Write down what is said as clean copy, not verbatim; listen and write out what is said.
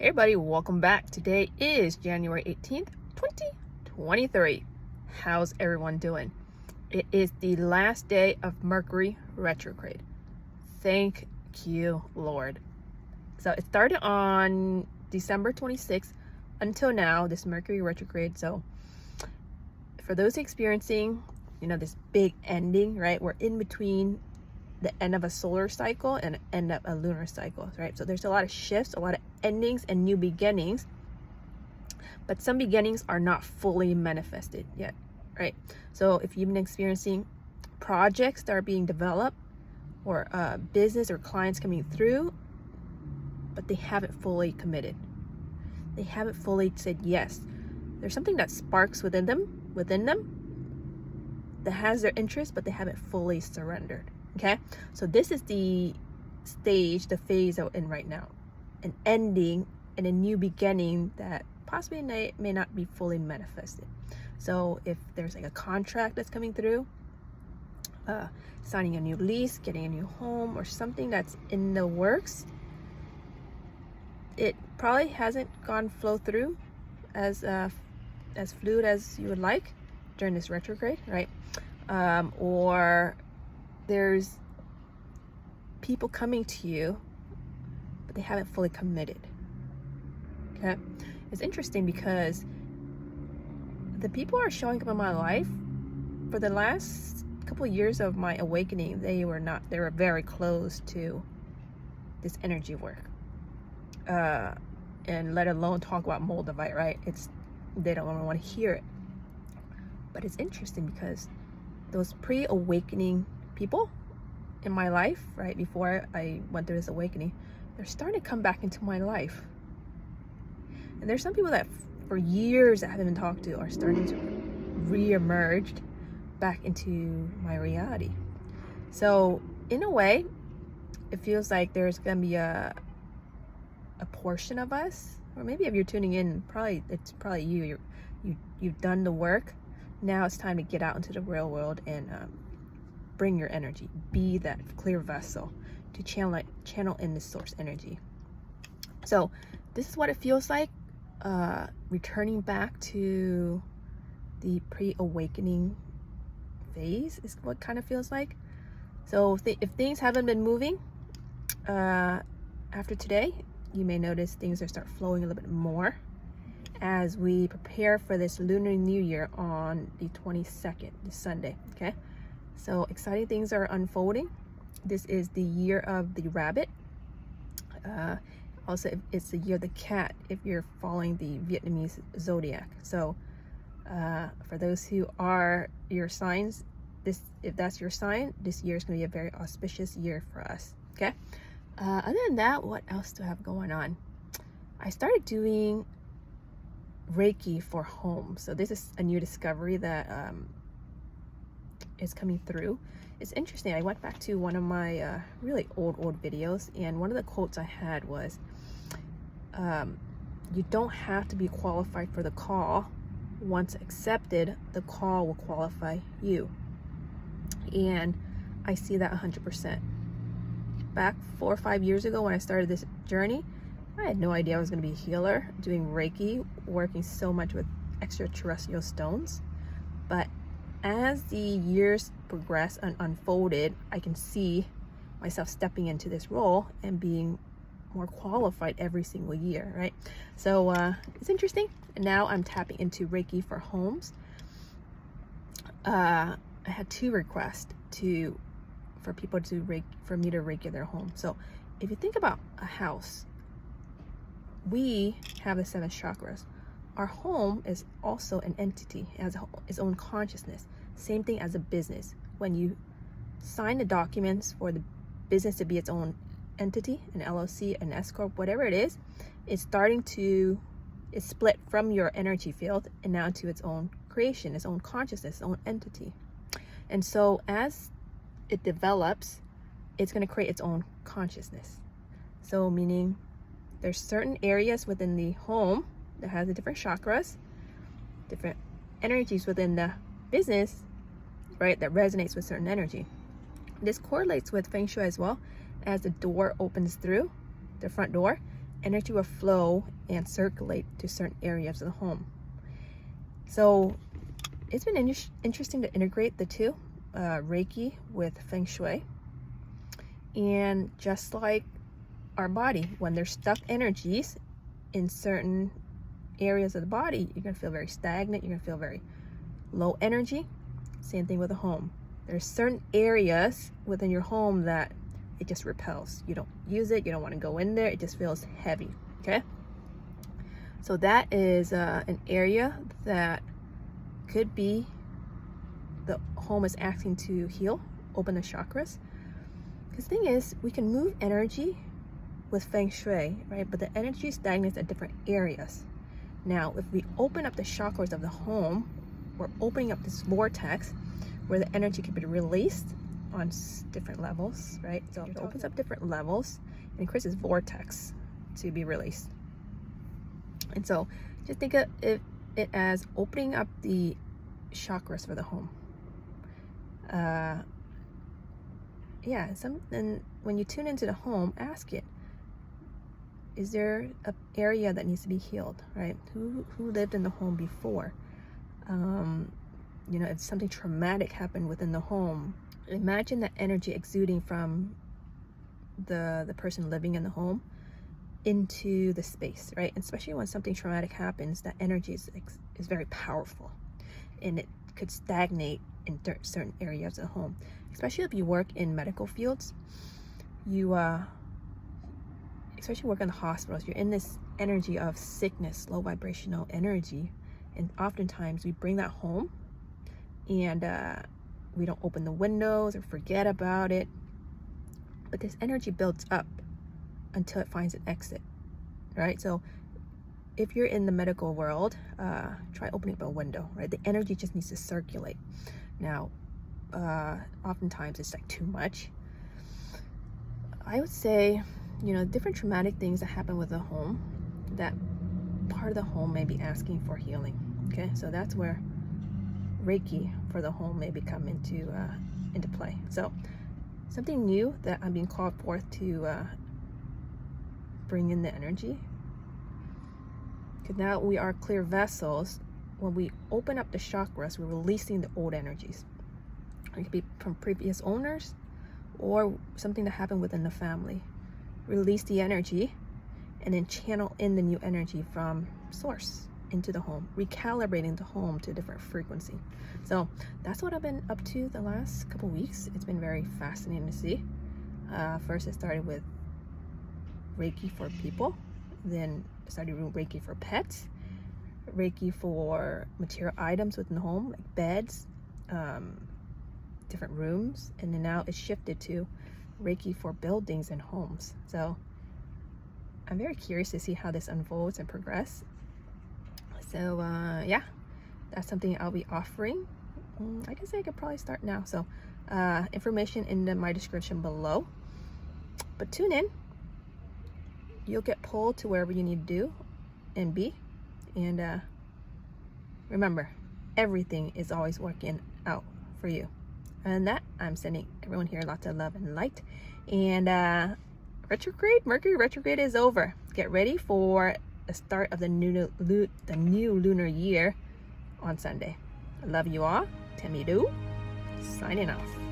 Hey everybody, welcome back. Today is January 18th, 2023. How's everyone doing? It is the last day of Mercury Retrograde. Thank you, Lord. So it started on December 26th until now, this Mercury Retrograde. So for those experiencing, this big ending, right? We're in between the end of a solar cycle and end of a lunar cycle, right? So there's a lot of shifts, a lot of endings and new beginnings, but some beginnings are not fully manifested yet, right? So if you've been experiencing projects that are being developed or business or clients coming through, but they haven't fully committed, they haven't fully said yes, there's something that sparks within them that has their interest, but they haven't fully surrendered. Okay, so this is the stage, the phase that we're in right now, an ending and a new beginning that possibly may not be fully manifested. So if there's like a contract that's coming through, signing a new lease, getting a new home, or something that's in the works, it probably hasn't flow through as fluid as you would like during this retrograde, right? Or there's people coming to you, but they haven't fully committed. Okay, it's interesting because the people are showing up in my life for the last couple of years of my awakening. They were very close to this energy work, and let alone talk about Moldavite, right? They don't even want to hear it. But it's interesting because those pre-awakening people in my life, right before I went through this awakening, they're starting to come back into my life. And there's some people that for years that I haven't been talked to are starting to re-emerge back into my reality. So in a way, it feels like there's gonna be a portion of us, or maybe if you're tuning in, it's probably you've done the work. Now it's time to get out into the real world and bring your energy, be that clear vessel to channel in the source energy. So this is what it feels like, returning back to the pre-awakening phase is what kind of feels like. So if things haven't been moving after today, you may notice things are start flowing a little bit more as we prepare for this Lunar New Year on the 22nd, this Sunday. Okay, so exciting things are unfolding. This is the year of the rabbit. Also, it's the year of the cat if you're following the Vietnamese zodiac. So for those who are your signs, if that's your sign, this year is going to be a very auspicious year for us. Okay, other than that, what else do I have going on? I started doing Reiki for home. So this is a new discovery that is coming through. It's interesting. I went back to one of my really old videos, and one of the quotes I had was, you don't have to be qualified for the call. Once accepted, the call will qualify you. And I see that 100%. Back 4 or 5 years ago when I started this journey, I had no idea I was going to be a healer, doing Reiki, working so much with extraterrestrial stones. But as the years progressed and unfolded, I can see myself stepping into this role and being more qualified every single year, right? So it's interesting. And now I'm tapping into Reiki for homes. I had 2 requests for people for me to Reiki their home. So if you think about a house, we have the 7 chakras. Our home is also an entity, it has its own consciousness. Same thing as a business. When you sign the documents for the business to be its own entity, an LLC, an S corp, whatever it is, it's split from your energy field and now to its own creation, its own consciousness, its own entity. And so as it develops, it's going to create its own consciousness. So meaning there's certain areas within the home that has the different chakras, different energies within the business, right, that resonates with certain energy. This correlates with Feng Shui as well, as the door opens through, the front door, energy will flow and circulate to certain areas of the home. So it's been interesting to integrate the two, Reiki with Feng Shui. And just like our body, when there's stuck energies in certain areas of the body, you're going to feel very stagnant, you're going to feel very low energy. Same thing with a home. There's certain areas within your home that it just repels. You don't use it, you don't want to go in there, it just feels heavy. Okay, so that is an area that could be the home is asking to heal, open the chakras. Because the thing is, we can move energy with Feng Shui, right? But the energy stagnates at different areas. Now, if we open up the chakras of the home, we're opening up this vortex where the energy can be released on different levels, right? So it opens up different levels and creates this vortex to be released. And so just think of it as opening up the chakras for the home. And when you tune into the home, ask it, is there an area that needs to be healed, right? Who lived in the home before? If something traumatic happened within the home, imagine that energy exuding from the person living in the home into the space, right? And especially when something traumatic happens, that energy is very powerful, and it could stagnate in certain areas of the home. Especially if you work in medical fields, especially work in the hospitals, you're in this energy of sickness, low vibrational energy, and oftentimes we bring that home, and we don't open the windows or forget about it, but this energy builds up until it finds an exit, right? So if you're in the medical world, try opening up a window, right? The energy just needs to circulate. Now, oftentimes it's like too much. I would say, different traumatic things that happen with the home, that part of the home may be asking for healing. Okay, so that's where Reiki for the home may come into play. So something new that I'm being called forth to bring in the energy, because now we are clear vessels. When we open up the chakras, we're releasing the old energies. It could be from previous owners or something that happened within the family. Release the energy and then channel in the new energy from source into the home, recalibrating the home to a different frequency. So that's what I've been up to the last couple weeks. It's been very fascinating to see. First it started with Reiki for people, then started with Reiki for pets, Reiki for material items within the home, like beds, different rooms, and then now it's shifted to Reiki for buildings and homes. So I'm very curious to see how this unfolds and progress. So that's something I'll be offering. I guess I could probably start now. So information in my description below, but tune in. You'll get pulled to wherever you need to do and be. And remember, everything is always working out for you. And that, I'm sending everyone here lots of love and light. And Mercury Retrograde is over. Get ready for the start of the new lunar year on Sunday. I love you all. Temidu, signing off.